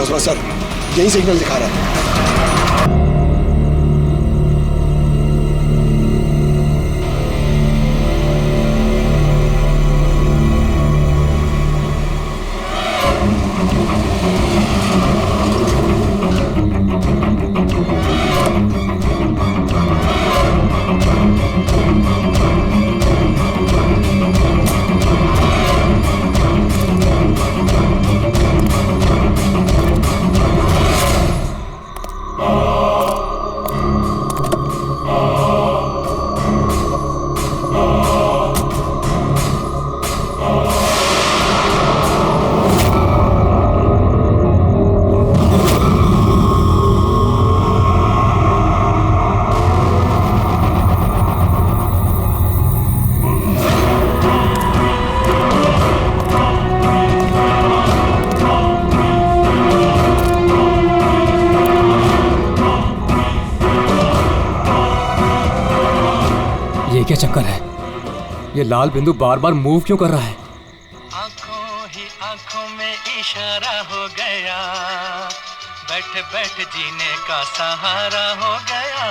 बस बस सर, यही सिग्नल दिखा रहा है। क्या चक्कर है? ये लाल बिंदु बार बार मूव क्यों कर रहा है? आंखों ही आंखों में इशारा हो गया, बैठ बैठ जीने का सहारा हो गया।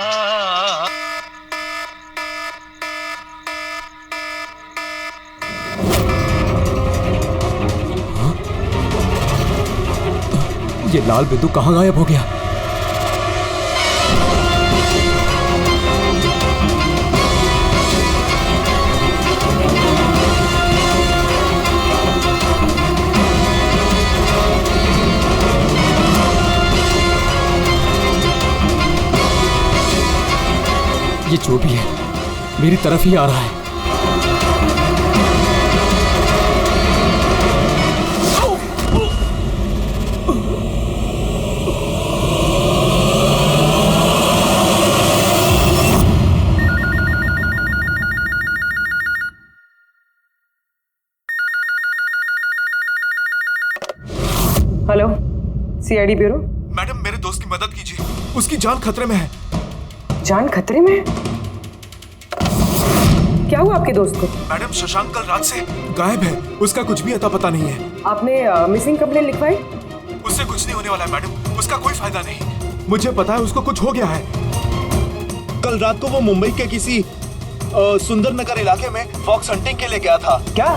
ये लाल बिंदु कहाँ गायब हो गया? ये जो भी है मेरी तरफ ही आ रहा है। Hello, CID bureau. मैडम मेरे दोस्त की मदद कीजिए, उसकी जान खतरे में है। जान खतरे में? क्या हुआ आपके दोस्त को? मैडम शशांक कल रात से गायब है, उसका कुछ भी अता पता नहीं है। आपने मिसिंग कंप्लेंट लिखवाई? उससे कुछ नहीं होने वाला है मैडम, उसका कोई फायदा नहीं। मुझे पता है उसको कुछ हो गया है। कल रात को वो मुंबई के किसी सुंदर नगर इलाके में फॉक्स हंटिंग के लिए गया था। क्या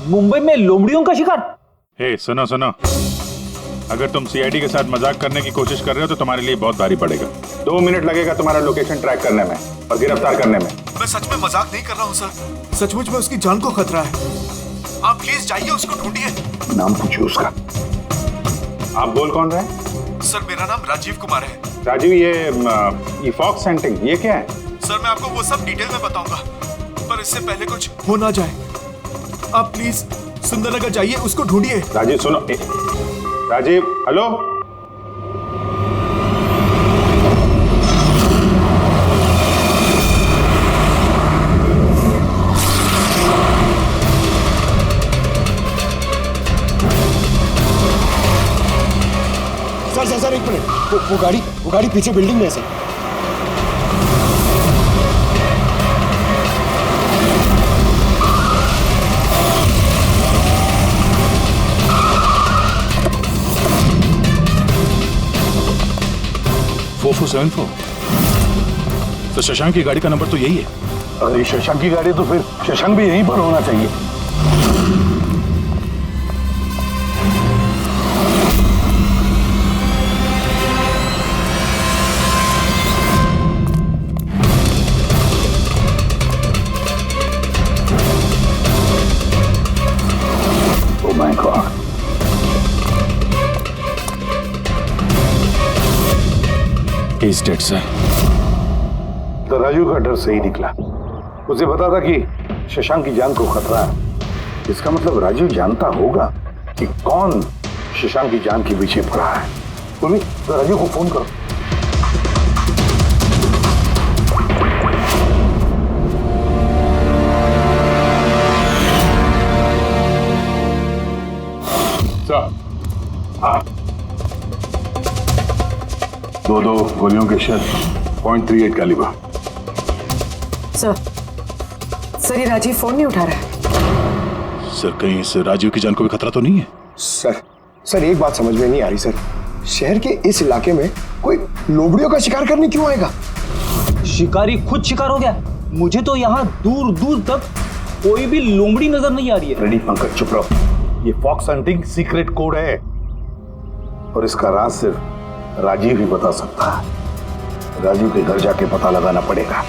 मुंबई में लोमड़ियों का शिकार? हे सुनो सुनो, अगर तुम सीआईडी के साथ मजाक करने की कोशिश कर रहे हो तो तुम्हारे लिए बहुत भारी पड़ेगा। 2 मिनट लगेगा तुम्हारा लोकेशन ट्रैक करने में और गिरफ्तार करने में। मैं सच में मजाक नहीं कर रहा हूँ सर, सचमुच में उसकी जान को खतरा है। आप प्लीज जाइए, उसको ढूंढिए। नाम पूछिए उसका। आप बोल कौन रहे हैं? सर मेरा नाम राजीव कुमार है। राजीव, ये फॉक्स हंटिंग ये क्या है? सर मैं आपको वो सब डिटेल में बताऊंगा, पर इससे पहले कुछ हो ना जाए। आप प्लीज सुंदरनगर जाइए, उसको ढूंढिए। राजीव सुनो, राजीव हेलो। सर एक मिनट, वो गाड़ी पीछे बिल्डिंग में है सर। तो शशांक की गाड़ी का नंबर तो यही है। अगर ये शशांक की गाड़ी है तो फिर शशांक भी यहीं पर होना चाहिए। Oh my God, he is dead sir. तो राजू का डर सही निकला। उसे पता था कि शशांक की जान को खतरा है। इसका मतलब राजू जानता होगा कि कौन शशांक की जान के पीछे पड़ा है। पूर्वी, तो राजू को फोन करो। सर, हाँ। 2 गोलियों के शट, .38 कैलिबर। सर ये राजीव फोन नहीं उठा रहा है। सर कहीं इस राजीव की जान को भी खतरा तो नहीं है? सर एक बात समझ में नहीं आ रही सर, शहर के इस इलाके में कोई लोमड़ियों का शिकार करने क्यों आएगा? शिकारी खुद शिकार हो गया। मुझे तो यहाँ दूर दूर तक कोई भी लोमड़ी नजर नहीं आ रही है। रेडी पंकज, चुप रहो। ये फॉक्स हंटिंग सीक्रेट कोड है और इसका राज सिर्फ राजीव ही बता सकता है। राजीव के घर जाके पता लगाना पड़ेगा।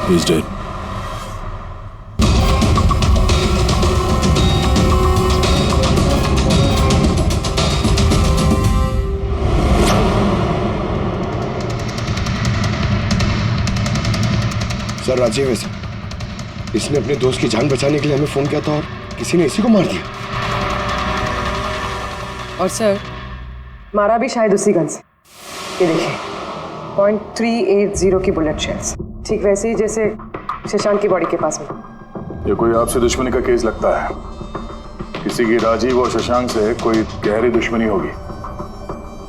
He's dead. सर राजीव है सर, इसने अपने दोस्त की जान बचाने के लिए हमें फोन किया था और किसी ने इसी को मार दिया। और सर मारा भी शायद उसी गन से। ये देखिए .380 की बुलेट शेल्स, ठीक वैसे ही जैसे शशांक की बॉडी के पास में। ये कोई आपसे दुश्मनी का केस लगता है। किसी की राजीव और शशांक से कोई गहरी दुश्मनी होगी।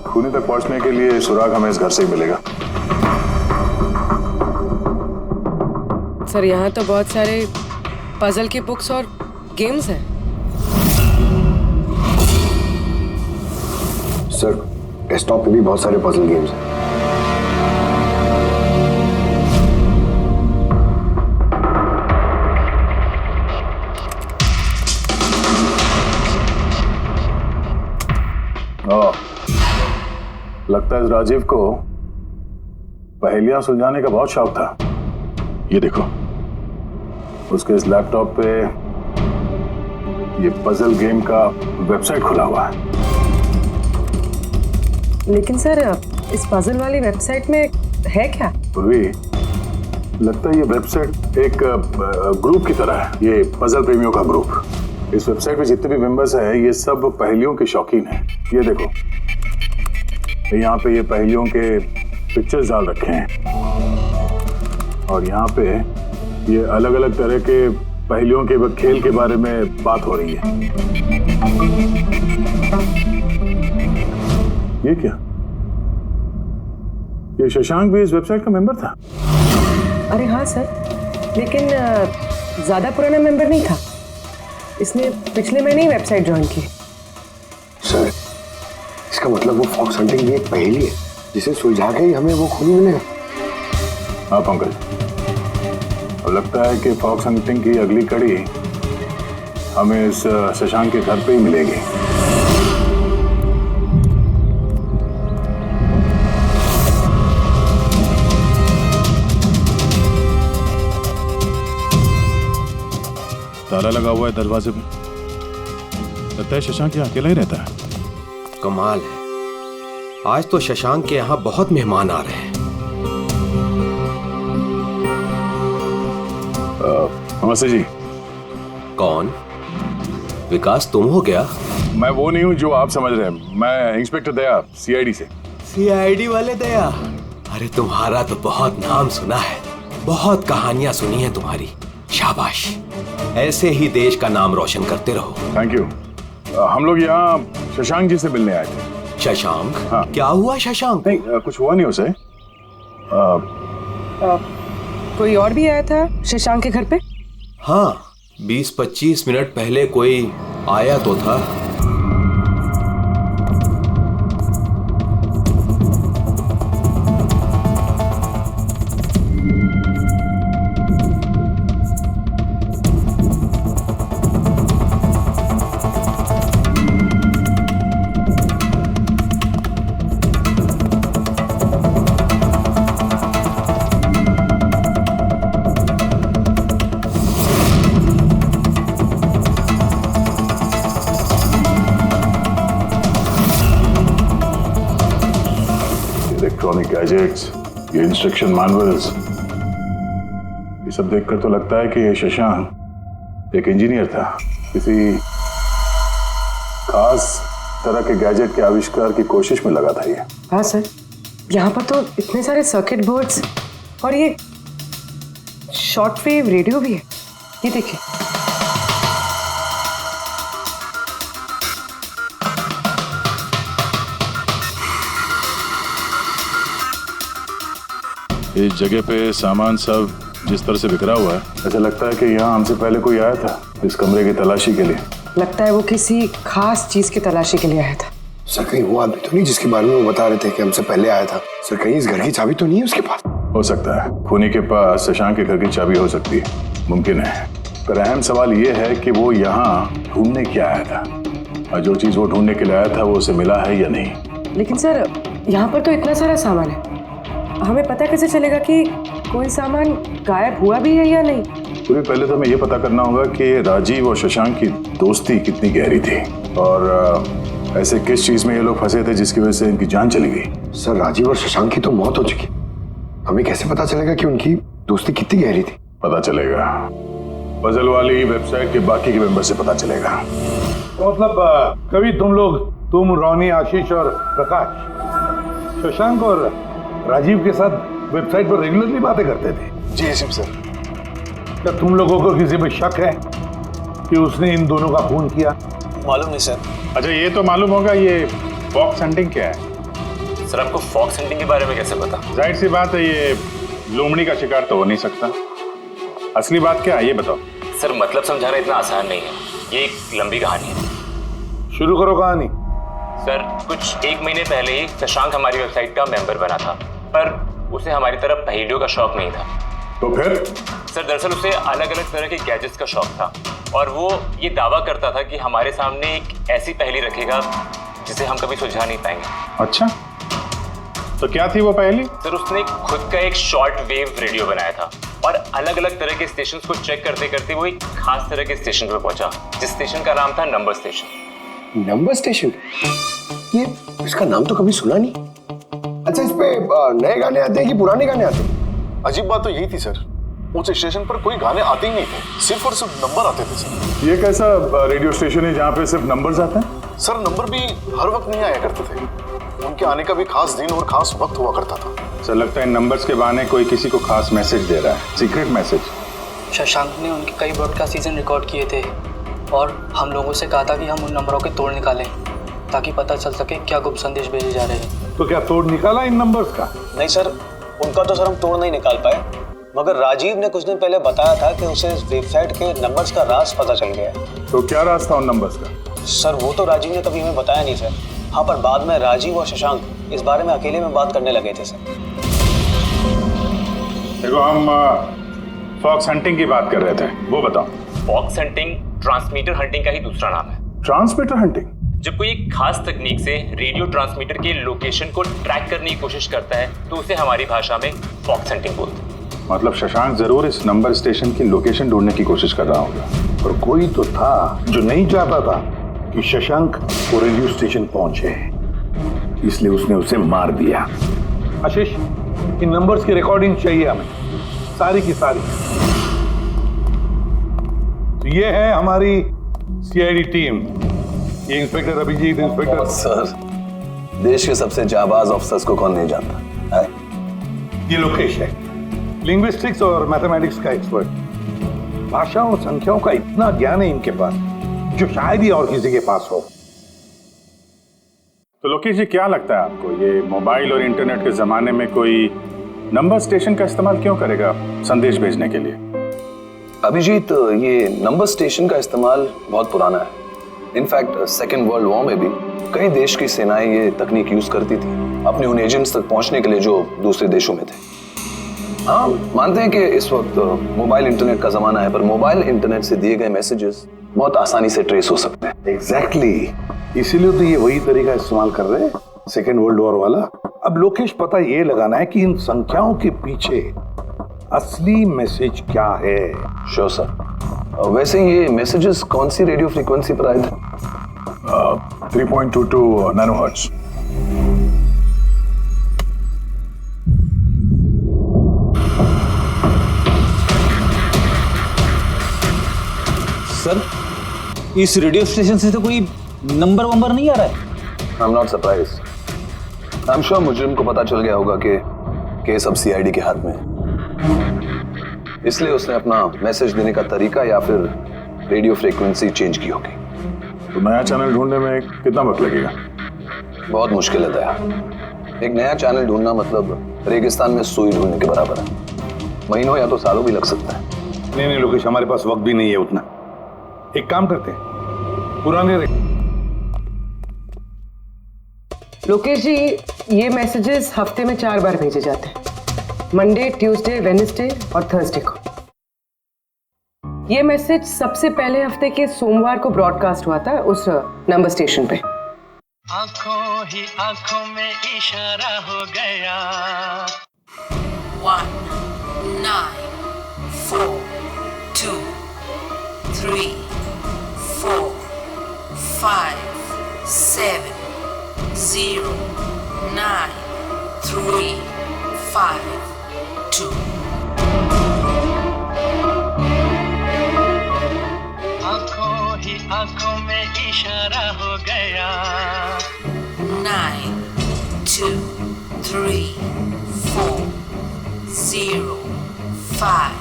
खूनी तक पहुंचने के लिए सुराग हमें इस घर से ही मिलेगा। सर यहाँ तो बहुत सारे पजल के बुक्स और गेम्स हैं। सर डेस्कटॉप पे भी बहुत सारे पजल गेम्स हैं। लगता है इस राजीव को पहेलियां सुलझाने का बहुत शौक था। ये देखो, उसके इस लैपटॉप पे ये पजल गेम का वेबसाइट खुला हुआ है। लेकिन सर इस पजल वाली वेबसाइट में है क्या? पूर्वी, लगता है ये वेबसाइट एक ग्रुप की तरह है। ये पजल प्रेमियों का ग्रुप। इस वेबसाइट पे जितने भी मेंबर्स हैं ये सब पहेलियों के शौकीन हैं। ये देखो, यहाँ पे ये पहेलियों के पिक्चर्स डाल रखे हैं और यहाँ पे ये अलग अलग तरह के पहेलियों के खेल के बारे में बात हो रही है। ये क्या? ये शशांक भी इस वेबसाइट का मेंबर था? अरे हाँ सर, लेकिन ज्यादा पुराना मेंबर नहीं था। इसने पिछले महीने ही वेबसाइट ज्वाइन की। सर इसका मतलब वो फॉक्स हंटिंग भी एक पहेली है जिसे सुलझा के ही हमें वो खूनी मिलेगा। हाँ पंकज, और लगता है कि फॉक्स हंटिंग की अगली कड़ी हमें इस शशांक के घर पे ही मिलेगी। ताला लगा हुआ है दरवाजे में। लगता है शशांक यहाँ अकेला ही रहता है। कमाल है, आज तो शशांक के यहाँ बहुत मेहमान आ रहे हैं। नमस्ते जी। कौन? विकास तुम हो क्या? मैं वो नहीं हूँ जो आप समझ रहे हैं। मैं इंस्पेक्टर दया, सीआईडी से। सीआईडी वाले दया? अरे तुम्हारा तो बहुत नाम सुना है, बहुत कहानियां सुनी है तुम्हारी। शाबाश, ऐसे ही देश का नाम रोशन करते रहो। Thank you. हम लोग यहाँ शशांक जी से मिलने आए थे। शशांक? हाँ। क्या हुआ शशांक? नहीं, कुछ हुआ नहीं उसे। कोई और भी आया था शशांक के घर पे? हाँ, 20-25 मिनट पहले कोई आया तो था। इलेक्ट्रॉनिक गैजेट्स, ये इंस्ट्रक्शन मैनुअल्स, ये सब देखकर तो लगता है कि ये शशांक एक इंजीनियर था। किसी खास तरह के गैजेट के आविष्कार की कोशिश में लगा था ये। हाँ सर, यहाँ पर तो इतने सारे सर्किट बोर्ड्स और ये शॉर्ट वेव रेडियो भी है। ये देखिए। इस जगह पे सामान सब जिस तरह से बिखरा हुआ है, ऐसा लगता है कि यहाँ हमसे पहले कोई आया था इस कमरे की तलाशी के लिए। लगता है वो किसी खास चीज की तलाशी के लिए आया था। सर कहीं वो आदमी तो नहीं जिसके बारे में वो बता रहे थे कि हमसे पहले आया था? सर कहीं इस घर की चाबी तो नहीं है उसके पास? हो सकता है खूनी के पास शशांक के घर की चाबी हो सकती है, मुमकिन है। पर अहम सवाल ये है कि वो यहाँ ढूंढने क्या आया था, और जो चीज वो ढूंढने के लिए आया था वो उसे मिला है या नहीं। लेकिन सर यहाँ पर तो इतना सारा सामान है, हमें पता कैसे चलेगा कि कोई सामान गायब हुआ भी है या नहीं? पूरी पहले तो हमें ये पता करना होगा कि राजीव और शशांक की दोस्ती कितनी गहरी थी, और ऐसे किस चीज में ये लोग फंसे थे जिसकी वजह से इनकी जान चली गई। सर राजीव और शशांक की तो मौत हो चुकी, हमें कैसे पता चलेगा कि उनकी दोस्ती कितनी गहरी थी? पता चलेगा, पजल वाली वेबसाइट के बाकी के मेंबर से पता चलेगा। तो मतलब कभी तुम रोनी, आशीष और प्रकाश शशांक और राजीव के साथ वेबसाइट पर रेगुलरली बातें करते थे? जी एसएम सर। क्या तुम लोगों को किसी पे शक है कि उसने इन दोनों का खून किया? मालूम नहीं सर। अच्छा ये तो मालूम होगा, ये फॉक्स हंटिंग क्या है? सर आपको फॉक्स हंटिंग के बारे में कैसे पता? जाहिर सी बात है ये लोमड़ी का शिकार तो हो नहीं सकता। असली बात क्या है ये बताओ। सर मतलब समझाना इतना आसान नहीं है, ये एक लंबी कहानी है। शुरू करो कहानी। सर कुछ 1 महीने पहले ही शशांक हमारी वेबसाइट का मेंबर बना था, पर उसे हमारी तरह पहेलियों का शौक नहीं था। तो फिर? सर दरअसल उसे अलग अलग तरह के गैजेट्स का शौक था, और वो ये दावा करता था कि हमारे सामने एक ऐसी पहेली रखेगा जिसे हम कभी सुलझा नहीं पाएंगे। अच्छा तो क्या थी वो पहेली? सर उसने खुद का एक शॉर्ट वेव रेडियो बनाया था, और अलग अलग तरह के स्टेशंस को चेक करते करते वो एक खास तरह के स्टेशन पर पहुंचा, जिस स्टेशन का नाम था नंबर स्टेशन। Number station? ये इसका नाम तो कभी सुना नहीं। अच्छा इस पे नए गाने आते हैं कि पुराने गाने आते हैं? अजीब बात तो यही थी सर, उस स्टेशन पर कोई गाने आते ही नहीं थे, सिर्फ और सिर्फ नंबर आते थे सर। ये कैसा रेडियो स्टेशन है जहाँ पे सिर्फ नंबर्स आते हैं? सर नंबर भी हर वक्त नहीं आया करते थे, उनके आने का भी खास दिन और खास वक्त हुआ करता था। सर लगता है इन नंबर्स के बहाने कोई किसी को खास मैसेज दे रहा है, सीक्रेट मैसेज। शशांक ने उनके कई ब्रॉडकास्ट सीजन रिकॉर्ड किए थे, और हम लोगों से कहा था कि हम उन नंबरों के तोड़ निकालें ताकि पता चल सके क्या गुप्त संदेश भेजे जा रहे हैं। तो क्या तोड़ निकाला इन नंबर्स का? नहीं सर, उनका तो सर हम तोड़ नहीं निकाल पाए, मगर राजीव ने कुछ दिन पहले बताया था कि उसे इस वेबसाइट के नंबर्स का राज पता चल गया है। तो क्या राज था उन नंबर्स का? सर वो तो राजीव ने कभी हमें बताया नहीं सर। हाँ, पर बाद में राजीव और शशांक इस बारे में अकेले में बात करने लगे थे सर। देखो हम फॉक्स हंटिंग की बात कर रहे थे, वो बताओ। फॉक्स हंटिंग ट्रांसमीटर हंटिंग का ही दूसरा नाम है। Transmitter hunting? जब कोई एक खास तकनीक से रेडियो ट्रांसमीटर के लोकेशन को ट्रैक करने की कोशिश करता है तो उसे हमारी भाषा में फॉक्स हंटिंग बोलते हैं। मतलब शशांक जरूर इस नंबर स्टेशन की लोकेशन ढूंढने की कोशिश कर रहा होगा, पर कोई तो था जो नहीं चाहता था कि शशांक को रेडियो स्टेशन पहुंचे, इसलिए उसने उसे मार दिया। आशीष, इन नंबर्स की रिकॉर्डिंग चाहिए हमें, सारी की सारी। तो ये है हमारी सीआईडी टीम, ये इंस्पेक्टर अभिजीत, इंस्पेक्टर। सर देश के सबसे जाबाज ऑफिसर्स को कौन नहीं जानता है? ये लोकेश है, लिंग्विस्टिक्स और मैथमेटिक्स का एक्सपर्ट। भाषा और संख्याओं का इतना ज्ञान है इनके पास जो शायद ही और किसी के पास हो। तो लोकेश जी क्या लगता है आपको, ये मोबाइल और इंटरनेट के जमाने में कोई नंबर स्टेशन का इस्तेमाल क्यों करेगा संदेश भेजने के लिए? अभिजीत, ये नंबर स्टेशन का इस्तेमाल बहुत पुराना है। इनफैक्ट सेकेंड वर्ल्ड वॉर में भी कई देश की सेनाएं ये तकनीक यूज करती थी अपने उन एजेंट्स तक पहुंचने के लिए जो दूसरे देशों में थे। हाँ, मानते हैं कि इस वक्त मोबाइल इंटरनेट का जमाना है, पर मोबाइल इंटरनेट से दिए गए मैसेजेस बहुत आसानी से ट्रेस हो सकते हैं। एग्जैक्टली, इसीलिए तो ये वही तरीका इस्तेमाल कर रहे हैं, सेकेंड वर्ल्ड वॉर वाला। अब लोकेश पता ये लगाना है कि इन संख्याओं के पीछे असली मैसेज क्या है। Sure sir. वैसे ये मैसेजेस कौन सी रेडियो फ्रीक्वेंसी पर आए थे? 3.22 नैनोहर्ट्ज। सर इस रेडियो स्टेशन से तो कोई नंबर वंबर नहीं आ रहा है? I am not surprise. I am sure मुजरिम को पता चल गया होगा कि केस अब सीआईडी के हाथ में है, इसलिए उसने अपना मैसेज देने का तरीका या फिर रेडियो फ्रीक्वेंसी चेंज की होगी। तो नया चैनल ढूंढने में कितना वक्त लगेगा? बहुत मुश्किल है दया। एक नया चैनल ढूंढना मतलब रेगिस्तान में सुई ढूंढने के बराबर है। महीनों या तो सालों भी लग सकता है। नहीं लोकेश, हमारे पास वक्त भी नहीं है उतना। एक काम करते हैं, पुराने लोकेश जी, ये मैसेजेस हफ्ते में 4 बार भेजे जाते हैं, मंडे, ट्यूसडे, वेडनेसडे और थर्सडे को। ये मैसेज सबसे पहले हफ्ते के सोमवार को ब्रॉडकास्ट हुआ था उस नंबर स्टेशन पे। आंखों ही आंखों में इशारा हो गया। 1 9 4 2 3 4 5 7 0 9 3 5 2। आंखों ही आंखों में इशारा हो गया। 9 2 3 4 0 5।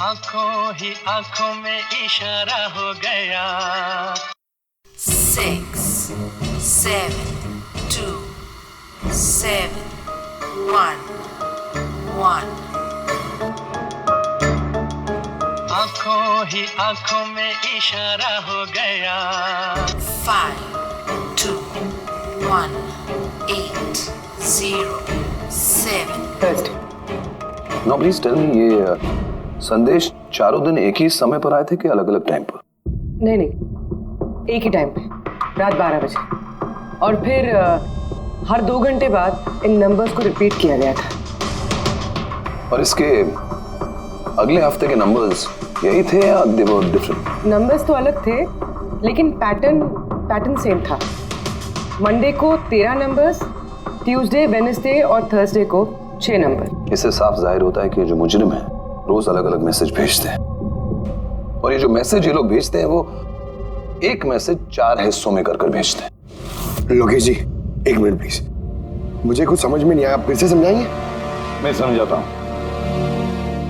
आंखों ही आंखों में इशारा हो गया। 6 7 2 7 1 1। आंखों ही आंखों में इशारा हो गया। 5 2 1 8 0 7। नो प्लीज टेल मी, ये संदेश चारों दिन एक ही समय पर आए थे कि अलग अलग टाइम पर? नहीं, एक ही टाइम पे, रात 12 बजे। और फिर हर 2 घंटे बाद इन नंबर्स को रिपीट किया गया था। और इसके अगले हफ्ते के नंबर्स यही थे या दे वर डिफरेंट? नंबर्स तो अलग थे, लेकिन पैटर्न सेम था। मंडे को 13 नंबर्स, ट्यूसडे, वेडनेसडे और थर्सडे को 6 नंबर। इससे साफ जाहिर होता है कि जो मुजरिम है रोज अलग अलग मैसेज भेजते हैं, और ये जो मैसेज ये लोग भेजते हैं वो एक मैसेज 4 हिस्सों में कर भेजते हैं। लोकेश जी, 1 मिनट प्लीज, मुझे कुछ समझ में नहीं आया, आप फिर से समझाएंगे? मैं समझाता हूं,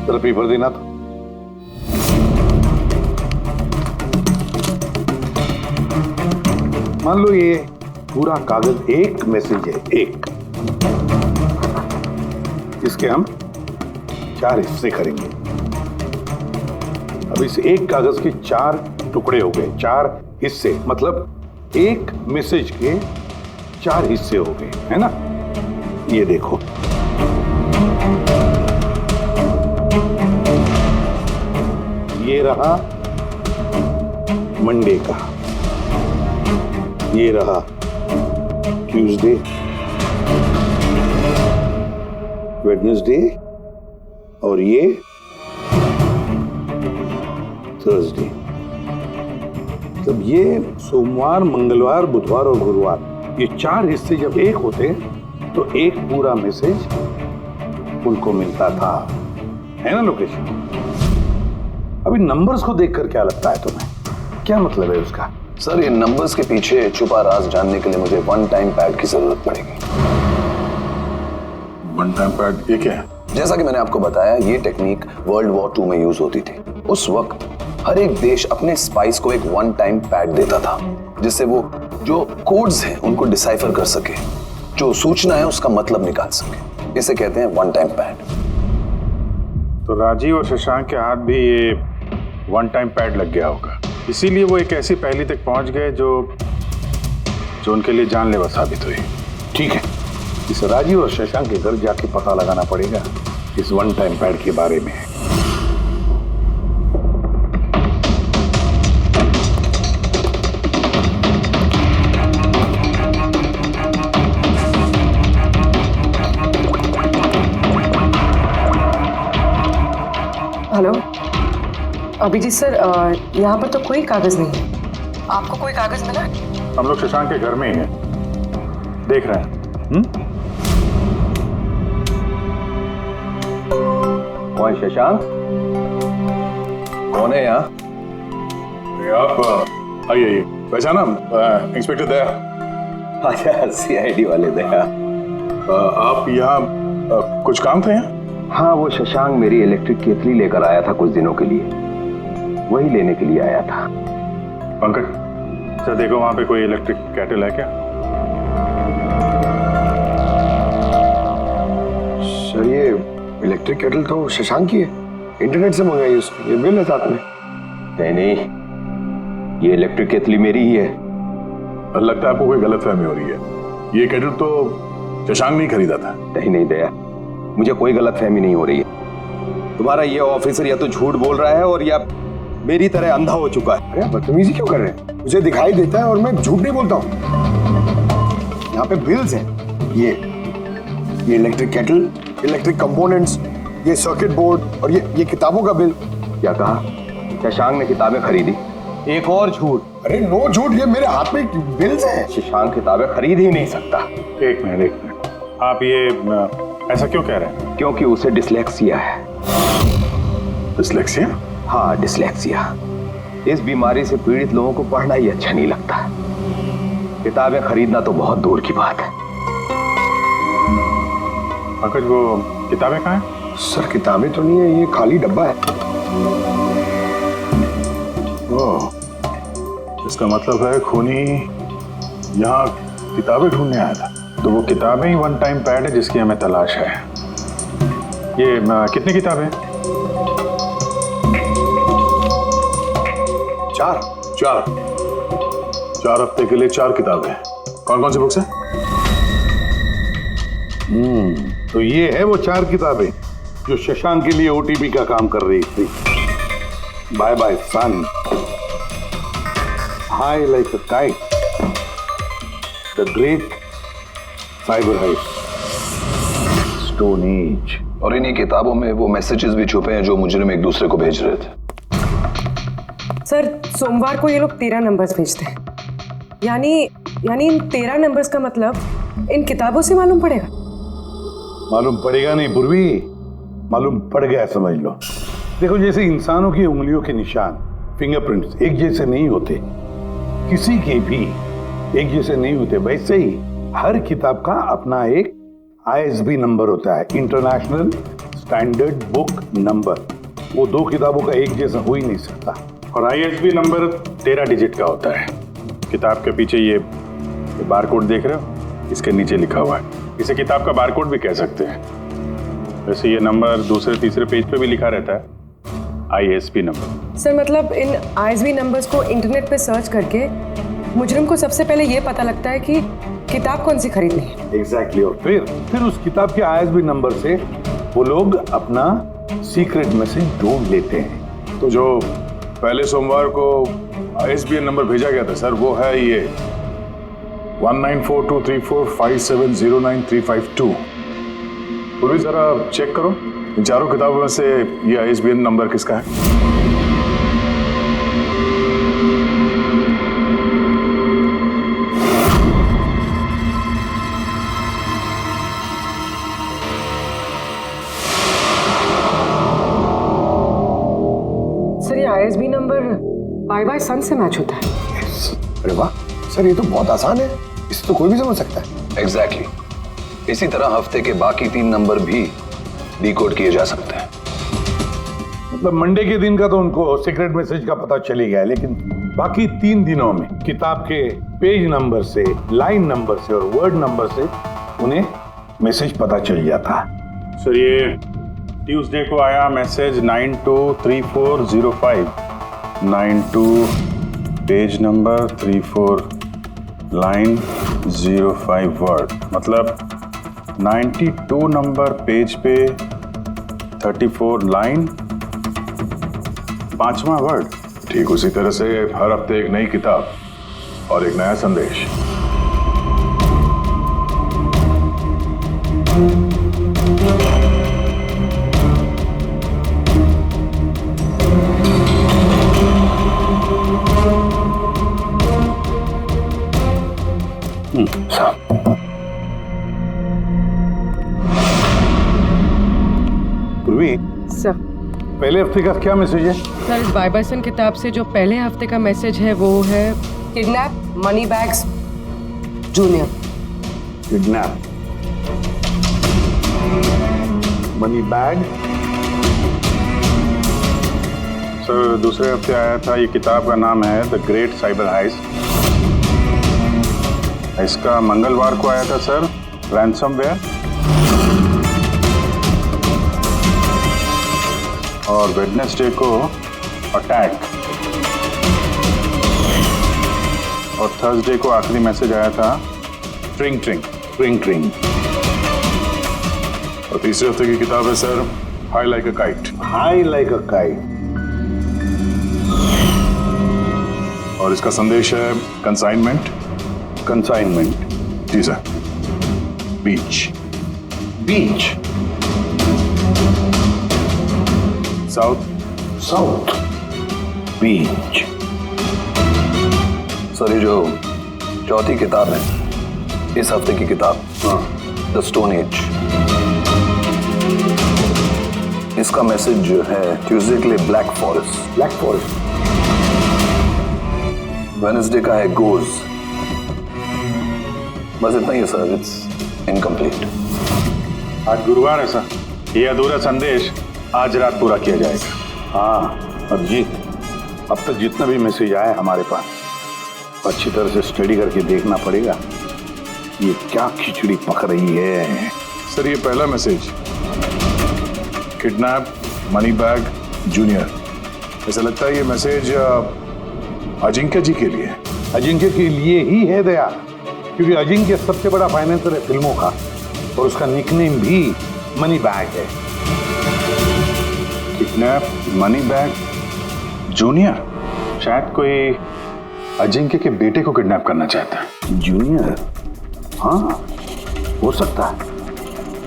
तेरा पेपर देना था। मान लो ये पूरा कागज एक मैसेज है, एक, इसके हम 4 हिस्से करेंगे। अब इस एक कागज के 4 टुकड़े हो गए, 4 हिस्से, मतलब एक मैसेज के 4 हिस्से हो गए, है ना? ये देखो, ये रहा मंडे का, ये रहा ट्यूसडे, वेडनेसडे और ये थर्सडे। तब ये सोमवार, मंगलवार, बुधवार और गुरुवार, ये 4 हिस्से जब एक होते तो एक पूरा मैसेज उनको मिलता था, है ना लोकेश? अभी नंबर्स को देखकर क्या लगता है तुम्हें, क्या मतलब है उसका? सर, ये नंबर्स के पीछे छुपा राज जानने के लिए मुझे 1 टाइम पैड की जरूरत पड़ेगी। 1 टाइम पैड ये क्या है? जैसा कि मैंने आपको बताया, ये टेक्निक वर्ल्ड वॉर 2 में यूज होती थी। उस वक्त हर एक देश अपने स्पाइस को एक 1 टाइम पैड देता था, जिससे वो जो कोड्स हैं उनको डिसाइफर कर सके, जो सूचना है उसका मतलब निकाल सके। इसे कहते हैं 1 टाइम पैड। तो राजीव और शशांक के हाथ भी ये 1 टाइम पैड लग गया होगा, इसीलिए वो एक ऐसी पहेली तक पहुंच गए जो उनके लिए जानलेवा साबित हुई। ठीक है, इस राजीव और शशांक के घर जाके पता लगाना पड़ेगा इस 1 टाइम पैड के बारे में। हेलो अभिजीत सर, यहाँ पर तो कोई कागज नहीं है। आपको कोई कागज मिला? हम लोग शशांक के घर में ही हैं, देख रहे हैं। कौन शशांक? कौन है यहाँ? आप आइए आइए। पहचाना इंस्पेक्टर दया? अच्छा, सीआईडी वाले दया। आप यहाँ कुछ काम था यहाँ? हाँ, वो शशांक मेरी इलेक्ट्रिक केतली लेकर आया था कुछ दिनों के लिए, वही लेने के लिए आया था। पंकज सर देखो वहां पे कोई इलेक्ट्रिक कैटल है क्या? सर ये इलेक्ट्रिक केटल तो शशांक की है, इंटरनेट से मंगाई उसने, ये बिल है साथ में। नहीं, ये इलेक्ट्रिक केतली मेरी ही है। लगता है आपको कोई गलतफहमी हो रही है, ये केटल तो शशांक नहीं खरीदा था। नहीं दया, मुझे कोई गलतफहमी नहीं हो रही है। तुम्हारा ये ऑफिसर या तो झूठ बोल रहा है और या मेरी तरह अंधा हो चुका है। अरे बदतमीजी क्यों कर रहे हैं? मुझे दिखाई देता है और मैं झूठ नहीं बोलता हूँ। यहाँ पे बिल्स हैं, ये इलेक्ट्रिक केटल, इलेक्ट्रिक कंपोनेंट्स, ये सर्किट बोर्ड और ये किताबों का बिल। क्या कहा? शशांक ने किताबें खरीदी? एक और झूठ। अरे नो झूठ, ये मेरे हाथ में बिल्स हैं। शशांक किताबें खरीद ही नहीं सकता। एक मिनट, आप ये ऐसा क्यों कह रहे हैं? क्योंकि उसे डिसलेक्सिया है। डिसलेक्सिया? हाँ, डिसलेक्सिया। इस बीमारी से पीड़ित लोगों को पढ़ना ही अच्छा नहीं लगता। किताबें खरीदना तो बहुत दूर की बात है। पंकज वो किताबें कहाँ हैं? सर किताबें तो नहीं है, ये खाली डब्बा है। ओह, इसका मतलब है खूनी यहाँ किताबें ढूंढने आया था। तो वो किताबें ही वन टाइम पैड है जिसकी हमें तलाश है। ये कितनी किताबें? चार हफ्ते के लिए 4 किताबें। कौन कौन सी बुक्स हैं? तो ये है वो 4 किताबें जो शशांक के लिए ओटीपी का काम कर रही थी। Bye bye son, high like a kite, the great cyber heist, stone age. और इन्हीं किताबों में वो मैसेजेस भी छुपे हैं जो मुजरिम एक दूसरे को भेज रहे थे। सर सोमवार को ये लोग 13 नंबर्स भेजते हैं, यानी इन 13 नंबर्स का मतलब इन किताबों से मालूम पड़ेगा। मालूम पड़ेगा नहीं पूर्वी, मालूम पड़ गया समझ लो। देखो, जैसे इंसानों की उंगलियों के निशान, फिंगरप्रिंट्स एक जैसे नहीं होते, किसी के भी एक जैसे नहीं होते, वैसे ही हर किताब का अपना एक ISB नंबर होता है, इंटरनेशनल स्टैंडर्ड बुक नंबर। वो 2 किताबों का एक जैसा हो ही नहीं सकता। और ISB नंबर 13 डिजिट का होता है। किताब के पीछे ये बारकोड देख रहे हो, इसके नीचे लिखा हुआ है। इसे किताब का बारकोड भी कह सकते हैं। वैसे ये नंबर दूसरे तीसरे पेज पे भी लिखा रहता है, ISB नंबर। सर मतलब इन ISB नंबर्स को इंटरनेट पे सर्च करके मुजरिम को सबसे पहले ये पता लगता है कि किताब कौन सी खरीदनी है। एग्जैक्टली। और फिर उस किताब के ISB नंबर से वो लोग अपना सीक्रेट मैसेज ढूंढ लेते हैं। तो जो पहले सोमवार को ISBN नंबर भेजा गया था सर, वो है ये 194234570935 पूर्वी जरा चेक करो इन 4 किताबों में से ये ISBN नंबर किसका है। सर ये ISB नंबर बाय सन से मैच होता है। अरे वाह सर, ये तो बहुत आसान है, इसे तो कोई भी समझ सकता है। एग्जैक्टली। इसी तरह हफ्ते के बाकी 3 नंबर भी डिकोड किए जा सकते हैं। मतलब मंडे के दिन का तो उनको सीक्रेट मैसेज का पता चल ही गया, लेकिन बाकी 3 दिनों में किताब के पेज नंबर से, लाइन नंबर से और वर्ड नंबर से उन्हें मैसेज पता चल जाता। सर ये ट्यूसडे को आया message 923405, 92 page number 34 line 05 word, मतलब 92 नंबर पेज पे 34 लाइन 5वां वर्ड। ठीक उसी तरह से हर हफ्ते एक नई किताब और एक नया संदेश। पूर्वी सर पहले हफ्ते का क्या मैसेज है? सर इस बाइबर्सन किताब से जो पहले हफ्ते का मैसेज है वो है kidnap money bags junior. Kidnap money bag. Sir दूसरे हफ्ते आया था, ये किताब का नाम है द ग्रेट साइबर हाइस्ट। इसका मंगलवार को आया था सर रैंसमवेयर, और वेडनेसडे को अटैक, और थर्सडे को आखिरी मैसेज आया था ट्रिंग ट्रिंग ट्रिंग ट्रिंग। और तीसरे हफ्ते की किताब है sir high like a kite. High like a kite. और इसका संदेश है कंसाइनमेंट। कंसाइनमेंट जी सर। बीच। बीच। साउथ। South Beach. सर ये जो चौथी किताब है इस हफ्ते की किताब, द स्टोन एज, इसका मैसेज जो है ट्यूसडे के लिए black forest. Black forest. Wednesday का है गोज। बस इतना ही है सर, इट्स इनकम्प्लीट। आज गुरुवार है सर, ये अधूरा संदेश आज रात पूरा किया जाएगा। हाँ अभिजीत, अब तक जितना भी मैसेज आया हमारे पास अच्छी तरह से स्टडी करके देखना पड़ेगा ये क्या खिचड़ी पक रही है। सर ये पहला message, kidnap money bag junior, ऐसा लगता है ये मैसेज अजिंक्य जी के लिए। अजिंक्य के लिए ही है दया, क्योंकि अजिंक्य सबसे बड़ा फाइनेंसर है फिल्मों का, और उसका निकनेम भी मनी बैग है। किडनैप मनी बैग जूनियर, शायद कोई अजिंक्य के बेटे को किडनैप करना चाहता है। जूनियर? हाँ हो सकता है,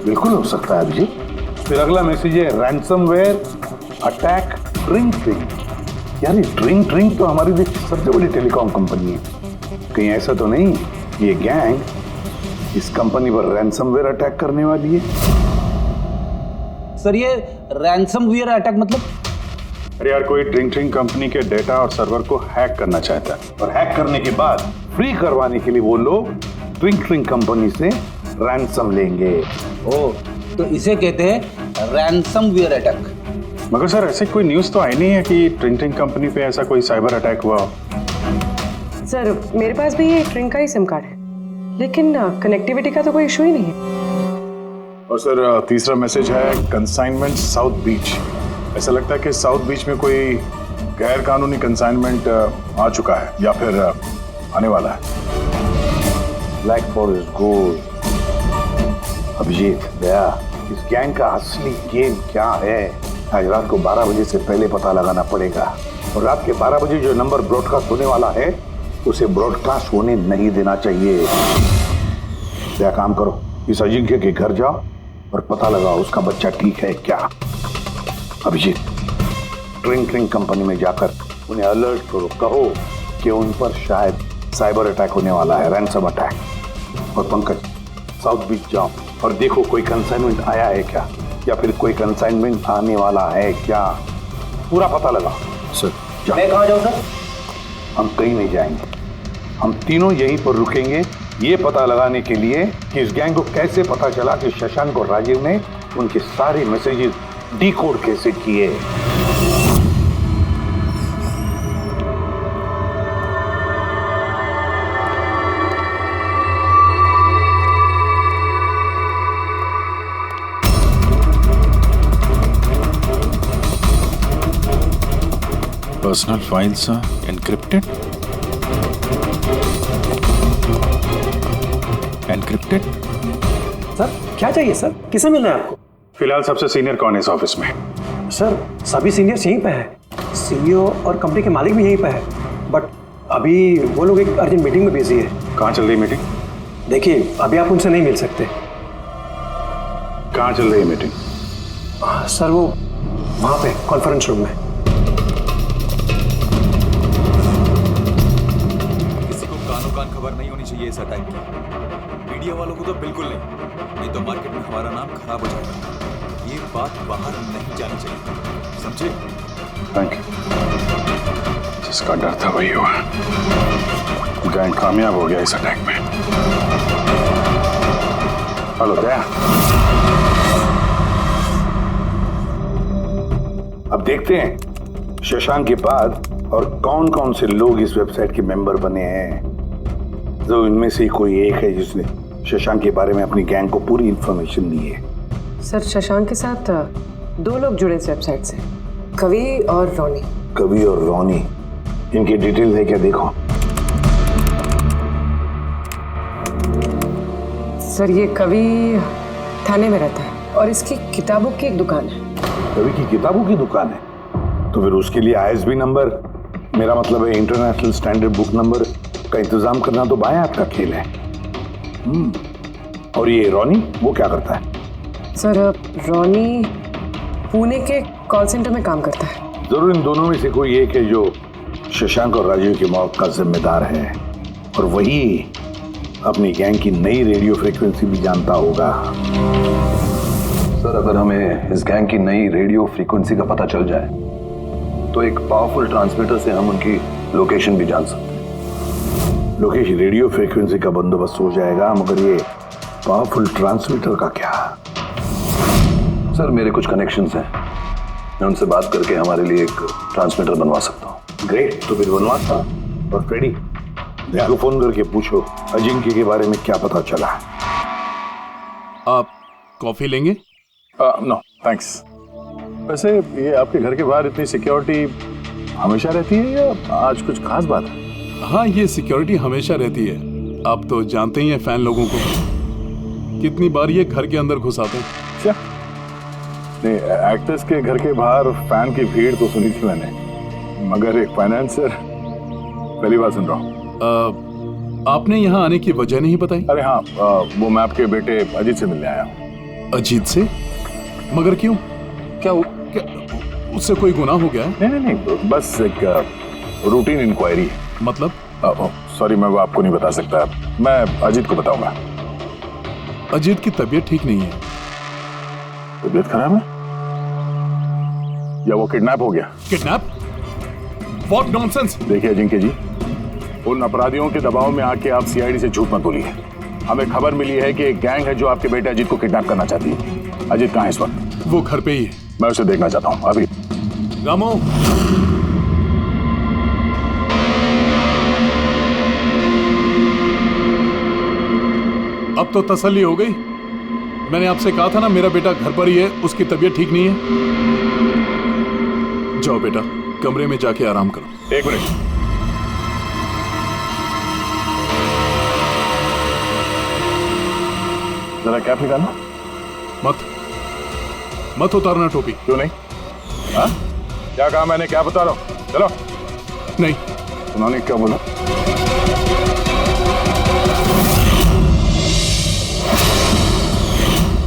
बिल्कुल हो सकता है अभिजीत। फिर अगला मैसेज है रैंसमवेयर अटैक ट्रिंग ट्रिंग। यार ये ट्रिंग ट्रिंग तो हमारी देश की सबसे बड़ी टेलीकॉम कंपनी है, कहीं ऐसा तो नहीं ये गैंग इस कंपनी पर रैंसमवेयर अटैक करने वाली है? सर ये रैंसमवेयर अटैक मतलब? अरे यार कोई ट्रिंग ट्रिंग कंपनी के डेटा और सर्वर को हैक करना चाहता है, और हैक करने के बाद फ्री करवाने के लिए वो लोग ट्रिंग ट्रिंग कंपनी से रैंसम लेंगे। ओ, तो इसे कहते हैं रैंसमवेयर अटैक। मगर सर ऐसे कोई न्यूज़ तो आई नहीं है कि ट्रिंग ट्रिंग कंपनी पे ऐसा कोई साइबर अटैक हुआ हो। सर मेरे पास भी ये ट्रिंग का ही सिम कार्ड है, लेकिन कनेक्टिविटी का तो कोई इशू ही नहीं है। और सर तीसरा मैसेज है कंसाइनमेंट साउथ बीच। ऐसा लगता है कि साउथ बीच में कोई गैर कानूनी कंसाइनमेंट आ चुका है या फिर आने वाला है। Black Forest Gold. Abhijeet Daya, इस गैंग का असली गेम क्या है आज रात को 12 बजे से पहले पता लगाना पड़ेगा, और रात के 12 बजे जो नंबर ब्रॉडकास्ट होने वाला है उसे ब्रॉडकास्ट होने नहीं देना चाहिए। क्या काम करो, इस अजिंक्य के घर जाओ और पता लगाओ उसका बच्चा ठीक है क्या। अभिजीत ट्रिंग ट्रिंग कंपनी में जाकर उन्हें अलर्ट करो, कहो कि उन पर शायद साइबर अटैक होने वाला है, रैंसम अटैक। और पंकज साउथ बीच जाओ और देखो कोई कंसाइनमेंट आया है क्या, या फिर कोई कंसाइनमेंट आने वाला है क्या, पूरा पता लगाओ। सर मैं कहाँ जाऊँ सर? हम कहीं नहीं जाएंगे, हम तीनों यहीं पर रुकेंगे ये पता लगाने के लिए कि इस गैंग को कैसे पता चला कि शशांक और राजीव ने उनके सारे मैसेजेस डिकोड कैसे किए। Personal files encrypted. Encrypted? Sir क्या चाहिए सर, किसे मिलना है आपको? फिलहाल सबसे सीनियर कौन है इस ऑफिस में? सर सभी सीनियर्स यहीं पे हैं, सीईओ और कंपनी के मालिक भी यहीं पे है, बट अभी वो लोग एक अर्जेंट मीटिंग में बिजी है। कहाँ चल रही मीटिंग? देखिए अभी आप उनसे नहीं मिल सकते। कहाँ चल रही है मीटिंग? सर वो वहाँ पे कॉन्फ्रेंस रूम में। किसी को कानो कान खबर नहीं होनी चाहिए इस अटैक की, मीडिया वालों को तो बिल्कुल नहीं तो मार्केट में हमारा नाम खराब हो जाएगा। ये बात बाहर नहीं जानी चाहिए, समझे? Thank you. जिसका डर था वही हुआ। गैंग कामयाब हो गया इस अटैक में। हेलो दया। अब देखते हैं शशांक के बाद और कौन कौन से लोग इस वेबसाइट के मेंबर बने हैं। जो इनमें से कोई एक है जिसने शशांक के बारे में अपनी गैंग को पूरी इंफॉर्मेशन दी है। सर, शशांक के साथ 2 लोग जुड़े इस वेबसाइट से, कवि और रोनी। कवि और रोनी, इनकी डिटेल है क्या? देखो सर, ये कवि थाने में रहता है और इसकी किताबों की एक दुकान है। कवि की किताबों की दुकान है? तो फिर उसके लिए ISB नंबर, मेरा मतलब है इंटरनेशनल स्टैंडर्ड बुक नंबर का इंतजाम करना तो बाएं हाथ का खेल है। और ये रोनी, वो क्या करता है? सर, रोनी पुणे के कॉल सेंटर में काम करता है। जरूर इन दोनों में से कोई एक है जो शशांक और राजीव की मौत का जिम्मेदार है, और वही अपनी गैंग की नई रेडियो फ्रीक्वेंसी भी जानता होगा। सर, अगर हमें इस गैंग की नई रेडियो फ्रीक्वेंसी का पता चल जाए तो एक पावरफुल ट्रांसमीटर से हम उनकी लोकेशन भी जान सकते हैं। लोकेशन रेडियो फ्रीक्वेंसी का बंदोबस्त हो जाएगा, मगर ये पावरफुल ट्रांसमीटर का क्या? सर, मेरे कुछ कनेक्शंस हैं, मैं उनसे बात करके हमारे लिए एक ट्रांसमीटर बनवा सकता हूँ। ग्रेट, तो फिर बनवाता। और फ्रेडी, दया को फोन करके पूछो अजिंक्य के बारे में क्या पता चला। आप कॉफी लेंगे? No thanks. वैसे ये आपके घर के बाहर इतनी सिक्योरिटी हमेशा रहती है या आज कुछ खास बात है? हाँ, ये सिक्योरिटी हमेशा रहती है। आप तो जानते ही हैं फैन लोगों को, कितनी बार ये घर के अंदर घुस आते हैं। क्या? नहीं, एक्टर्स के घर के बाहर फैन की भीड़ तो सुनी थी मैंने, मगर एक फाइनेंसर पहली बार सुन रहा हूँ। आपने यहाँ आने की वजह नहीं बताई? अरे हाँ, वो मैं आपके बेटे अजीत से मिलने आया हूँ। अजीत से? मगर क्यों? क्या उससे कोई गुनाह हो गया? नहीं, बस एक रूटीन इंक्वायरी। मतलब? सॉरी, मैं वो आपको नहीं बता सकता, मैं अजीत को बताऊंगा। अजीत की तबीयत ठीक नहीं है। तबीयत खराब है या वो किडनैप हो गया? किडनैप? What nonsense! देखिए अजिंक्य जी, उन अपराधियों के दबाव में आके आप CID से झूठ मत बोलिए। हमें खबर मिली है कि एक गैंग है जो आपके बेटे अजीत को किडनैप करना चाहती है। अजीत कहाँ है इस वक्त? वो घर पे ही है। मैं उसे देखना चाहता हूँ अभी। रामो, अब तो तसल्ली हो गई। मैंने आपसे कहा था ना, मेरा बेटा घर पर ही है, उसकी तबीयत ठीक नहीं है। जाओ बेटा, कमरे में जाके आराम करो। एक मिनट। जरा कैप निकालना। मत उतारना टोपी। क्यों नहीं? हाँ? क्या कहा मैंने? क्या बता रहा हूँ? चलो। नहीं। उन्होंने क्या बोला?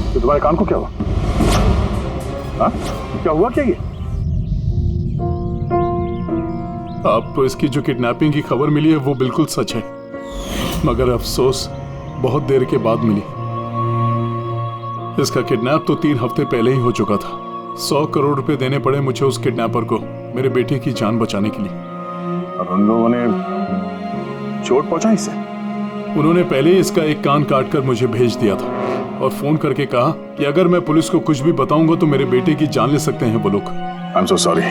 तो तुम्हारे कान को क्या हुआ? हाँ? क्या हुआ क्या ये? आपको इसकी जो किडनैपिंग की खबर मिली है वो बिल्कुल सच है, मगर अफसोस बहुत देर के बाद मिली। इसका किडनैप तो 3 हफ्ते पहले ही हो चुका था। 100 करोड़ रुपए देने पड़े मुझे उस किडनैपर को, मेरे बेटे की जान बचाने के लिए। और उन लोगों ने चोट पहुंचाई इसे? उन्होंने पहले ही इसका एक कान काट कर मुझे भेज दिया था और फोन करके कहा कि अगर मैं पुलिस को कुछ भी बताऊंगा तो मेरे बेटे की जान ले सकते हैं वो लोग। I am so sorry.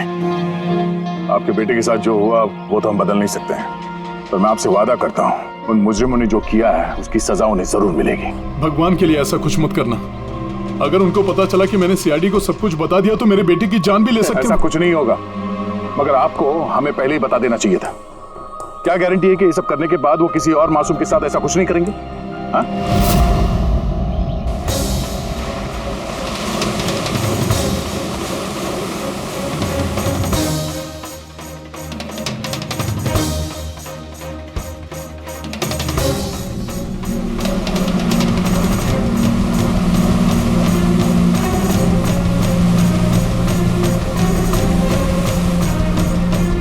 आपके बेटे के साथ जो हुआ वो तो हम बदल नहीं सकते हैं, पर मैं आपसे वादा करता हूँ उन मुजरिमों ने जो किया है उसकी सजा उन्हें जरूर मिलेगी। भगवान के लिए ऐसा कुछ मत करना। अगर उनको पता चला कि मैंने CID को सब कुछ बता दिया तो मेरे बेटे की जान भी ले सकते हैं। ऐसा कुछ नहीं होगा, मगर आपको हमें पहले ही बता देना चाहिए था। क्या गारंटी है कि ये सब करने के बाद वो किसी और मासूम के साथ ऐसा कुछ नहीं करेंगे? हाँ?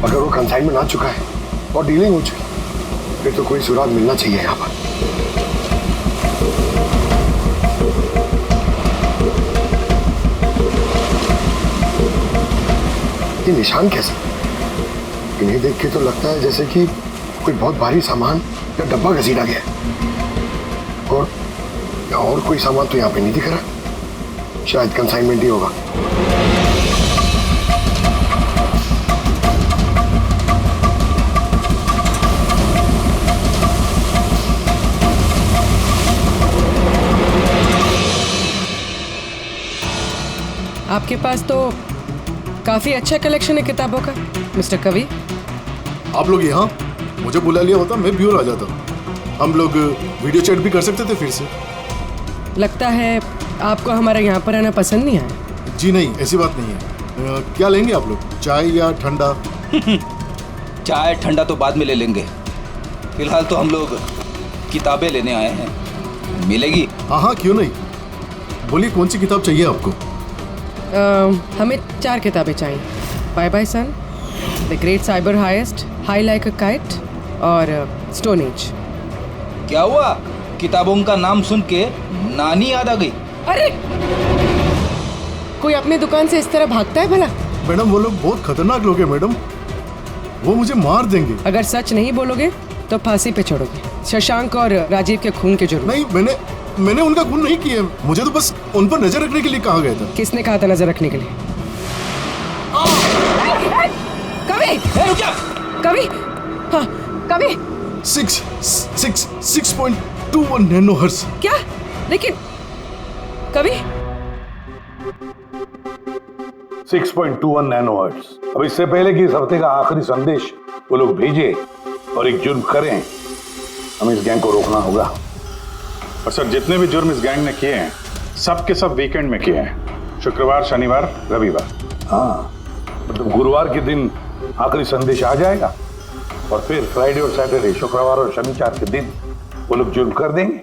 अगर वो कंसाइनमेंट आ चुका है और डीलिंग हो चुकी, फिर तो कोई सुराग मिलना चाहिए यहाँ पर। ये निशान कैसे? इन्हें देख के तो लगता है जैसे कि कोई बहुत भारी सामान या डब्बा घसीटा गया है। और कोई सामान तो यहाँ पे नहीं दिख रहा। शायद कंसाइनमेंट ही होगा। आपके पास तो काफी अच्छा कलेक्शन है किताबों का मिस्टर कवि। आप लोग यहाँ मुझे बुला लिया होता मैं भी आ जाता। हम लोग वीडियो चैट भी कर सकते थे फिर से। लगता है आपको हमारा यहाँ पर आना पसंद नहीं आया। जी नहीं, ऐसी बात नहीं है। क्या लेंगे आप लोग, चाय या ठंडा? चाय ठंडा तो बाद में ले लेंगे, फिलहाल तो हम लोग किताबें लेने आए हैं। मिलेगी? हाँ हाँ, क्यों नहीं। बोलिए कौन सी किताब चाहिए आपको? हमें 4 किताबें चाहिए। Bye bye son, the great cyber heist, high like a kite और स्टोन एज। क्या हुआ? किताबों का नाम सुन के नानी याद आ गई? अरे कोई अपने दुकान से इस तरह भागता है भला? मैडम वो लोग बहुत खतरनाक लोग हैं मैडम, वो मुझे मार देंगे। अगर सच नहीं बोलोगे तो फांसी पे चढ़ोगे। शशांक और राजीव के खून के जुर्म। नहीं, मैंने उनका खून नहीं किया। मुझे तो बस उन पर नजर रखने के लिए कहा गया था। किसने कहा था नजर रखने के लिए? कवि! कवि! हाँ, कवि! 6.21 नैनोहर्ट्ज। क्या? लेकिन कवि 6.21 नैनोहर्ट्ज। अब इससे पहले कि इस हफ्ते का आखिरी संदेश वो लोग भेजे और एक जुर्म करें, हमें इस गैंग को रोकना होगा। और सर, जितने भी जुर्म इस गैंग ने किए हैं सब के सब वीकेंड में किए हैं। शुक्रवार, शनिवार, रविवार। हाँ, मतलब गुरुवार के दिन आखिरी संदेश आ जाएगा और फिर फ्राइडे और सैटरडे, शुक्रवार और शनिवार के दिन वो लोग जुर्म कर देंगे।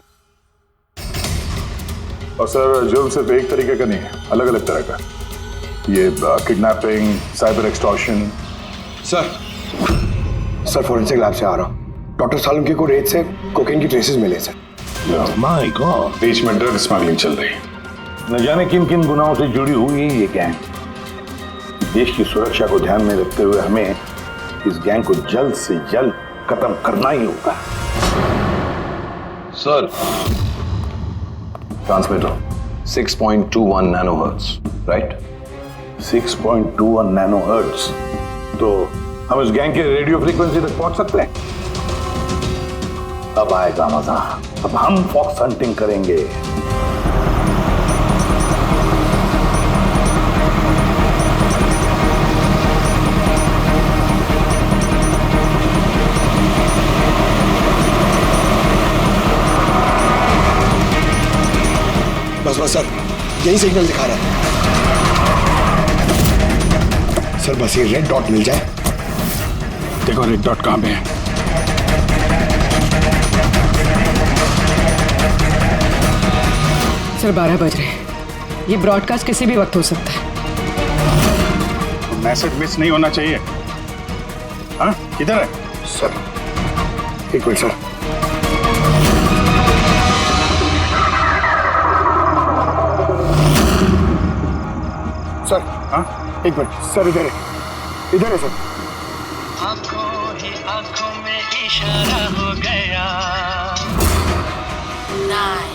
और सर, जुर्म सिर्फ एक तरीके का नहीं है, अलग अलग तरह का। ये kidnapping, cyber extortion. Sir forensic lab से आ रहा हूँ। डॉक्टर सालुंके को रेत से कोकेन की ट्रेसेस मिले सर। माय गॉड, बीच में ड्रग स्मगलिंग चल रही। न जाने किन किन गुनाहों से जुड़ी हुई है ये गैंग। देश की सुरक्षा को ध्यान में रखते हुए हमें इस गैंग को जल्द से जल्द खत्म करना ही होगा। Sir, transmitter 6.21 nanohertz, right? 6.21 nanohertz. तो हम इस गैंग के रेडियो फ्रीक्वेंसी तक पहुंच सकते हैं। अब आएगा मजा। अब हम फॉक्स हंटिंग करेंगे। बस सर, यही सिग्नल दिखा रहा है सर। बस ये रेड डॉट मिल जाए। देखो रेड डॉट कहां पे है। सर 12 बज रहे हैं। ये ब्रॉडकास्ट किसी भी वक्त हो सकता है। मैसेज मिस नहीं होना चाहिए। हाँ, किधर है सर? एक मिनट सर। सर हाँ, एक मिनट सर। इधर है सर। आंखों ही आंखों में इशारा हो गया। 9,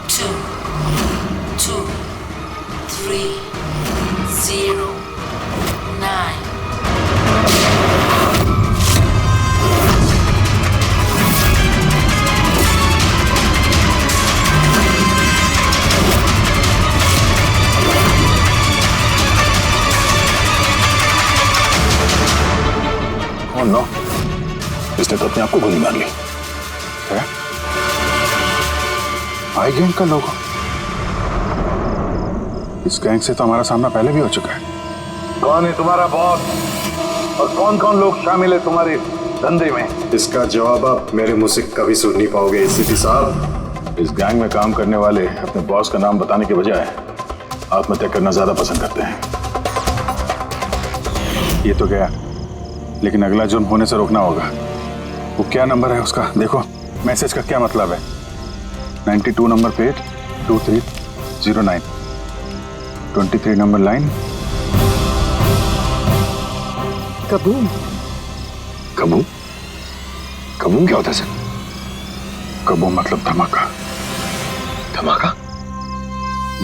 2, 2, 3, 0, 9. Oh no, इसने तो अपने आप को गोली मार ली। आई गैंग का लोगो। इस गैंग से तो हमारा सामना पहले भी हो चुका है। कौन है तुम्हारा बॉस और कौन कौन लोग शामिल है तुम्हारे धंधे में? इसका जवाब आप मेरे मुंह से कभी सुन नहीं पाओगे एसीपी साहब। इस गैंग में काम करने वाले अपने बॉस का नाम बताने के बजाय आत्महत्या करना ज्यादा पसंद करते हैं। ये तो गया, लेकिन अगला जुर्म होने से रोकना होगा। वो क्या नंबर है उसका देखो। मैसेज का क्या मतलब है? 92 number plate 2309, 23 number line kaboom. Kaboom? Kaboom क्या होता है सर? कबूम मतलब धमाका। धमाका?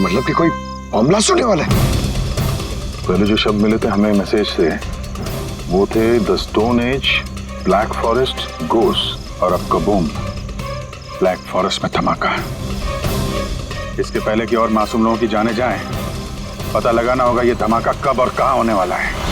मतलब कि कोई बम ब्लास्ट होने वाला है? पहले जो शब्द मिले थे हमें मैसेज से वो थे the Stone Age, Black Forest, गोस, और अब कबूम, ब्लैक फॉरेस्ट में धमाका। इसके पहले कि और मासूम लोगों की जाने जाएं, पता लगाना होगा ये धमाका कब और कहां होने वाला है।